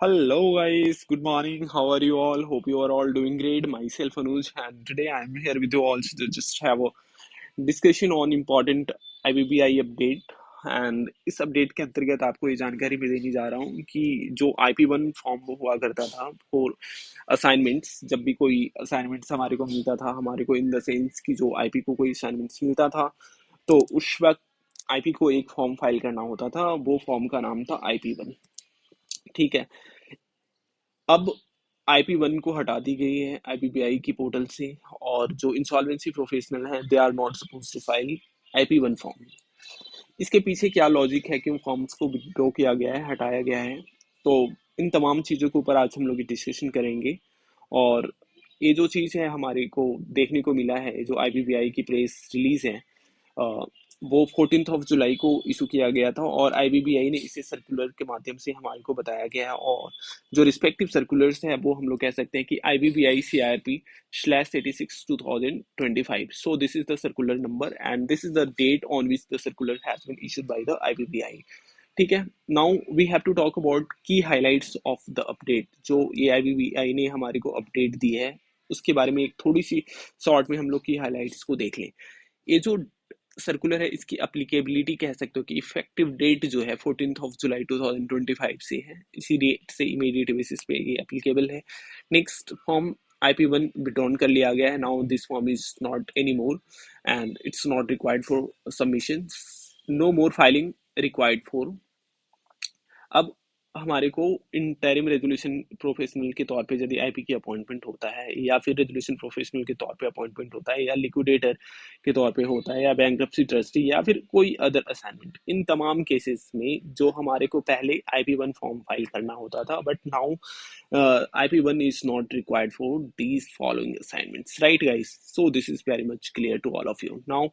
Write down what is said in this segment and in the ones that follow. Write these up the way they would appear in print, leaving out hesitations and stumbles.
Hello guys, good morning. How are you all? Hope you are all doing great. Myself Anuj, and today I'm here with you all to just have a discussion on important IBPI update. And इस update के अंतर्गत आपको ये जानकारी मैं देने जा रहा हूँ कि जो IP1 फॉर्म हुआ करता था फॉर असाइनमेंट्स, जब भी कोई असाइनमेंट्स हमारे को मिलता था, हमारे को इन द सेंस कि जो आईपी को कोई असाइनमेंट्स मिलता था, तो उस वक्त आईपी को एक फॉर्म फाइल करना होता था। वो फॉर्म का नाम था IP1। ठीक है। अब IP1 को हटा दी गई है IBPI की पोर्टल से, और जो इंसॉल्वेंसी प्रोफेशनल है they are not suppose to file IP1 form. इसके पीछे क्या लॉजिक है, क्यों फॉर्म्स को विड्रॉ किया गया है, हटाया गया है? तो इन तमाम चीज़ों के ऊपर आज हम लोग डिस्कशन करेंगे। और ये जो चीज़ है हमारे को देखने को मिला है, जो IBPI की प्रेस रिलीज है, अ, वो 14 ऑफ जुलाई को इशू किया गया था, और IBPI ने इसे सर्कुलर के माध्यम से हमारे को बताया गया है। और जो रिस्पेक्टिव सर्कुलर्स हैं वो हम लोग कह सकते हैं कि IBPI CRP/86/2025। So this is the circular number and this is the date on which the circular has been issued by the IBPI। ठीक है। Now we have to talk about key highlights of the update. जो ये IBPI ने हमारे को update दी है उसके बारे में एक थोड़ी सी शॉर्ट में हम लोग की हाइलाइट्स को देख लें। ये जो सर्कुलर है इसकी अप्लीकेबिलिटी कह सकते हो कि इफेक्टिव डेट जो है 14 ऑफ जुलाई 2025 से है। इसी डेट से इमीडिएट बेसिस पे ये अप्लीकेबल है। नेक्स्ट फॉर्म IP1 विड्रॉन कर लिया गया है। Now this form is not any more and it's not required for submission. No more filing required for. अब हमारे को इंटरिम रेजोल्यूशन प्रोफेशनल के तौर पे यदि आईपी की अपॉइंटमेंट होता है, या फिर रेजोल्यूशन प्रोफेशनल के तौर पे अपॉइंटमेंट होता है, या लिक्विडेटर के तौर पे होता है, या बैंक्रप्सी ट्रस्टी, या फिर कोई अदर असाइनमेंट, इन तमाम केसेस में जो हमारे को पहले IP1 फॉर्म फाइल करना होता था, but now IP1 is not required for these following assignments, right guys? So this is very much clear to all of you. Now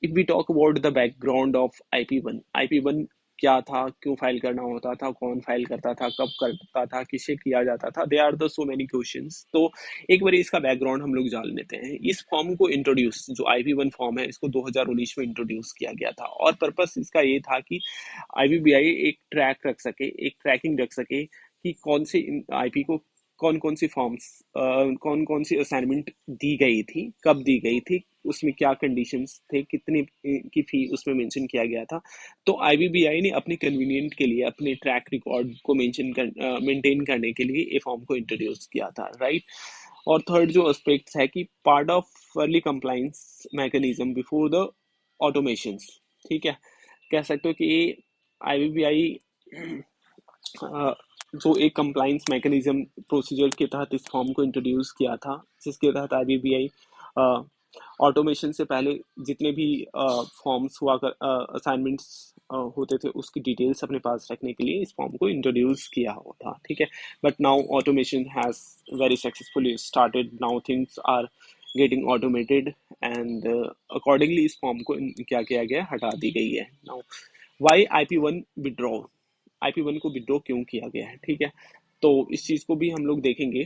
if we talk about the background of IP1 क्या था, क्यों file करना होता था, कौन file करता था, कब करता था, किसे किया जाता था, they are the so many questions. तो एक बार इसका बैकग्राउंड हम लोग जान लेते हैं। इस फॉर्म को इंट्रोड्यूस, जो IP1 फॉर्म है, इसको 2019 में इंट्रोड्यूस किया गया था, और पर्पस इसका ये था कि IBPI एक ट्रैक रख सके, एक ट्रैकिंग रख सके कि कौन से आईपी को कौन कौन सी फॉर्म्स, कौन कौन सी असाइनमेंट दी गई थी, कब दी गई थी, उसमें क्या कंडीशंस थे, कितनी की फी उसमें मेंशन किया गया था। तो IBPI ने अपने कन्वीनियंट के लिए, अपने ट्रैक रिकॉर्ड को मेंटेन करने के लिए ये फॉर्म को इंट्रोड्यूस किया था, राइट। और थर्ड जो एस्पेक्ट है कि part of early compliance mechanism before the automations. ठीक है। कह सकते हो कि IBPI जो एक कंप्लाइंस मैकेनिज्म प्रोसीजर के तहत इस फॉर्म को इंट्रोड्यूस किया था, जिसके तहत IBPI ऑटोमेशन से पहले जितने भी फॉर्म्स हुआ कर असाइनमेंट्स होते थे उसकी डिटेल्स अपने पास रखने के लिए इस फॉर्म को इंट्रोड्यूस किया हुआ था। ठीक है। But now automation has very successfully started. Now things are getting automated and accordingly इस फॉर्म को क्या किया गया, हटा दी गई है। Now Y IP1 withdraw, IP1 को विड्रॉ क्यों किया गया है? ठीक है। तो इस चीज को भी हम लोग देखेंगे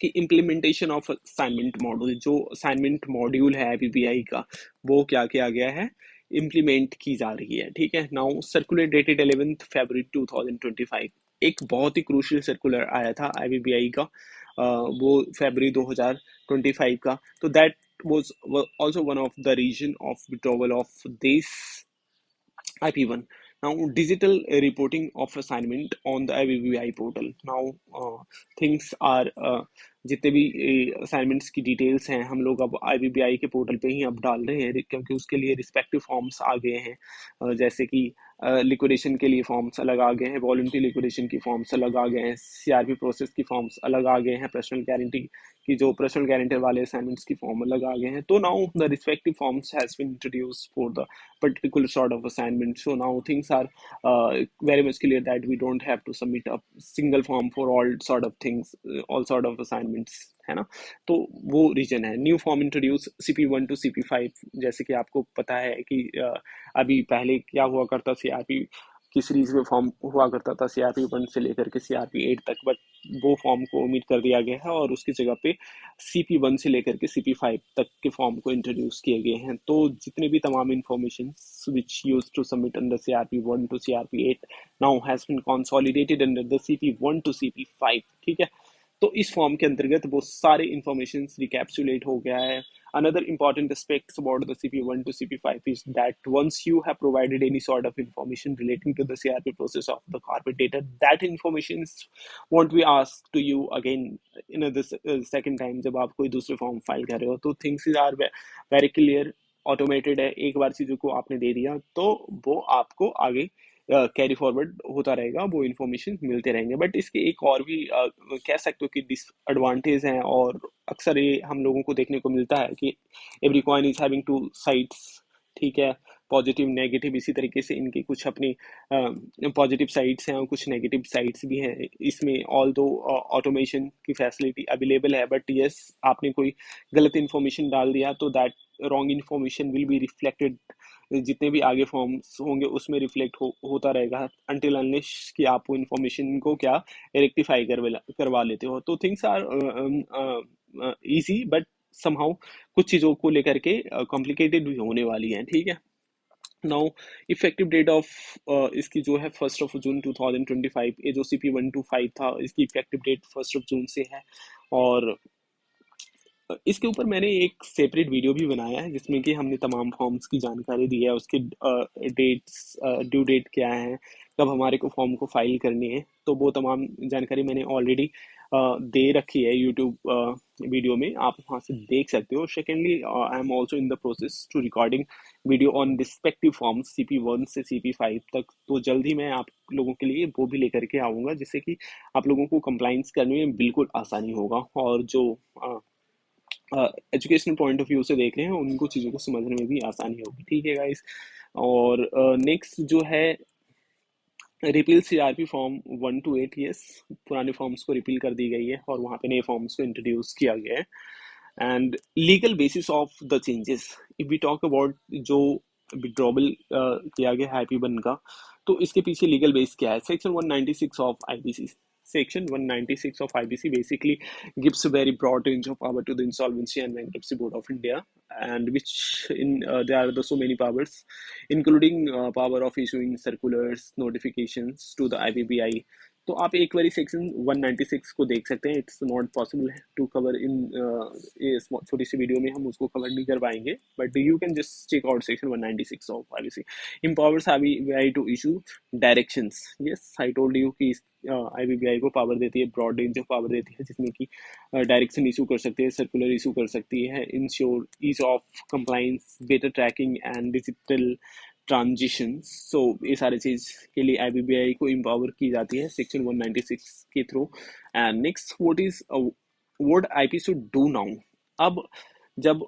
कि इम्प्लीमेंटेशन ऑफ असाइनमेंट मॉड्यूल, जो असाइनमेंट मॉड्यूल है IBPI का, वो क्या किया गया है, इम्प्लीमेंट की जा रही है। ठीक है। नाउ सर्कुलर डेटेड 11 फरवरी 2025, एक बहुत ही क्रूशियल सर्कुलर आया था IBPI का, वो फरवरी 2025 का। तो that was also one of the reason of withdrawal of this IP1. Now, digital reporting of assignment on the IBPI portal. Now, things are जितने भी असाइनमेंट्स की डिटेल्स हैं हम लोग अब IBPI के पोर्टल पे ही अब डाल रहे हैं, क्योंकि उसके लिए रिस्पेक्टिव फॉर्म्स आ गए हैं। जैसे कि लिक्विडेशन के लिए फॉर्म्स अलग आ गए हैं, वॉलंटरी लिक्विडेशन की फॉर्म्स अलग आ गए हैं, CRP प्रोसेस की फॉर्म्स अलग आ गए हैं, पर्सनल गारंटी की जो पर्सनल गारंटर वाले असाइनमेंट्स की फॉर्म अलग आ गए हैं। तो now the respective forms has been introduced for the particular sort of assignment. So now things are very much clear that we don't have to submit a single form for all sort of things, all sort of assignments, है ना। तो वो reason है। New form introduce CP1 to CP5। जैसे कि आपको पता है कि अभी पहले क्या हुआ करता CRP की सीरीज में फॉर्म हुआ करता था CRP 1 से लेकर के CRP 8 तक, बट वो फॉर्म को ओमिट कर दिया गया है और उसकी जगह पे CP 1 से लेकर के CP 5 तक के फॉर्म को इंट्रोड्यूस किए गए हैं। तो जितने भी तमाम information which use to submit under CRP 1 to CRP 8 now has been consolidated under the CP 1 to CP 5, ठीक है। तो इस फॉर्म के अंतर्गत वो सारे इंफॉर्मेशन रिकैप्सुलेट हो गया है। Another important aspect about the CP 1 to CP 5 is that once you have provided any sort of information relating to the CRP process of the corporate data, that information won't be asked to you again in the second time जब आप कोई दूसरे form file कर रहे हो। तो things are very clear, automated है। एक बार चीज़ों को आपने दे दिया तो वो आपको आगे कैरी फॉरवर्ड होता रहेगा, वो इन्फॉर्मेशन मिलते रहेंगे। बट इसके एक और भी कह सकते हो कि डिसएडवांटेज हैं, और अक्सर ये हम लोगों को देखने को मिलता है कि every coin is having two sides, ठीक है, पॉजिटिव नेगेटिव। इसी तरीके से इनकी कुछ अपनी पॉजिटिव साइड्स हैं और कुछ नेगेटिव साइड्स भी हैं इसमें। ऑल दो ऑटोमेशन की फैसिलिटी अवेलेबल है, बट यस आपने कोई गलत इन्फॉर्मेशन डाल दिया तो that wrong information will be reflected, जितने भी आगे फॉर्म्स होंगे उसमें रिफ्लेक्ट होता रहेगा अनटिल अनलेस कि आप वो इन्फॉर्मेशन को क्या रेक्टिफाई करवा लेते हो। तो things are easy, but somehow कुछ चीज़ों को लेकर के कॉम्प्लिकेटेड भी होने वाली हैं, ठीक है। नाउ इफेक्टिव डेट ऑफ इसकी जो है 1 June 2025, ये जो CP 1 to 5 था इसकी इफेक्टिव डेट 1 June से है। और इसके ऊपर मैंने एक सेपरेट वीडियो भी बनाया है जिसमें कि हमने तमाम फॉर्म्स की जानकारी दी है, उसके डेट्स, ड्यू डेट क्या है, कब हमारे को फॉर्म को फाइल करनी है। तो वो तमाम जानकारी मैंने ऑलरेडी दे रखी है यूट्यूब वीडियो में, आप वहाँ से देख सकते हो। Secondly I am also in the process to recording video on respective forms CP 1 से CP 5 तक। तो जल्द ही मैं आप लोगों के लिए वो भी लेकर के आऊँगा जिससे कि आप लोगों को कंप्लाइंस करने में बिल्कुल आसानी होगा, और जो एजुकेशनल पॉइंट ऑफ व्यू से देख रहे हैं उनको चीज़ों को समझने में भी आसानी होगी, ठीक है गाइस। और नेक्स्ट जो है repeal CRP form 1 to 8, yes पुराने फॉर्म्स को रिपील कर दी गई है और वहाँ पे नए फॉर्म्स को इंट्रोड्यूस किया गया है। And legal basis of the changes, if we talk about जो विड्रॉबल किया गया है IP 1 का, तो इसके पीछे लीगल बेस क्या है? Section 196 of IBC। Section 196 of IBC basically gives a very broad range of power to the Insolvency and Bankruptcy Board of India, and which in there are so many powers, including power of issuing circulars, notifications to the IBBI। तो आप एक बारी section 196 को देख सकते हैं। It's not possible to cover इन छोटी सी वीडियो में, हम उसको कवर नहीं कर पाएंगे, but you can just check out section 196 of IBC। empowers IBBI to issue directions। Yes I told you कि IBBI को पावर देती है, ब्रॉड रेंज ऑफ पावर देती है, जिसमें कि डायरेक्शन इशू कर सकते हैं, सर्कुलर इशू कर सकती है, ensure ease of compliance, better tracking and digital transition. So ये सारे चीज के लिए IBBI को एम्पावर की जाती है सेक्शन 196 के through. And next what IP should do now. अब जब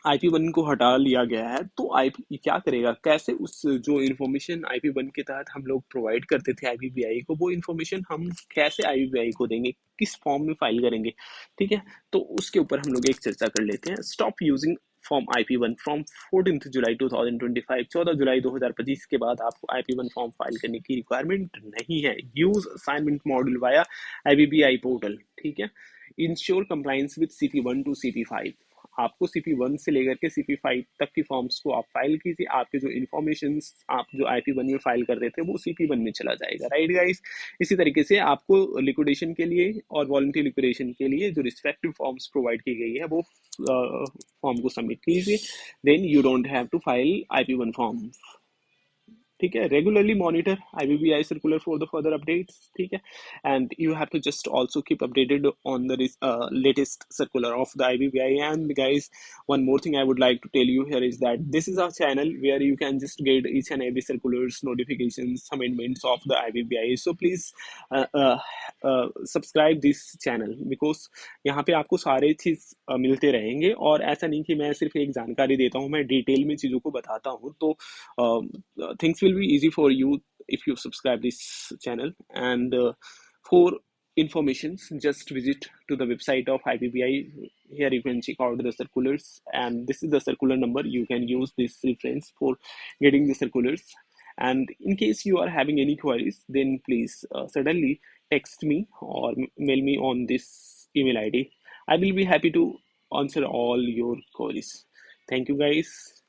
IP 1 को हटा लिया गया है तो IP क्या करेगा, कैसे उस जो इन्फॉर्मेशन IP 1 के तहत हम लोग प्रोवाइड करते थे IBBI को, वो इन्फॉर्मेशन हम कैसे IBBI को देंगे, किस फॉर्म में फाइल करेंगे, ठीक है। तो उसके ऊपर हम लोग एक चर्चा कर लेते हैं। Stop using form IP 1 from 14 जुलाई 2025। 14 जुलाई 2025 के बाद आपको IP 1 फॉर्म फाइल करने की रिक्वायरमेंट नहीं है। Use assignment module via IBBI portal, ठीक है। Ensure compliance with CP 1 to CP 5। आपको CP 1 से लेकर के CP 5 तक की फॉर्म्स को आप फाइल कीजिए। आपके जो इन्फॉर्मेशन आप जो IP 1 में फाइल कर रहे थे वो CP 1 में चला जाएगा, राइट गाइस। इसी तरीके से आपको लिक्विडेशन के लिए और वॉलंटरी लिक्विडेशन के लिए जो रिस्पेक्टिव फॉर्म्स प्रोवाइड की गई है वो फॉर्म को सबमिट कीजिए, then you don't have to file IP 1 form, ठीक है। Regularly monitor IBBI circular for the further updates, ठीक है। And you have to just also keep updated on the latest circular of the IBBI। And guys, one more thing I would like to tell you here is that this is our channel where you can just get each and every circulars, notifications, amendments of the IBBI। So please subscribe this channel because यहाँ पे आपको सारे चीज मिलते रहेंगे, और ऐसा नहीं कि मैं सिर्फ एक जानकारी देता हूँ, मैं डिटेल में चीजों को बताता हूँ। तो things will be easy for you if you subscribe this channel। And for information, just visit to the website of IBBI. Here you can check out the circulars, and this is the circular number. You can use this reference for getting the circulars, And in case you are having any queries, then please suddenly text me or mail me on this email ID. I will be happy to answer all your queries. Thank you, guys.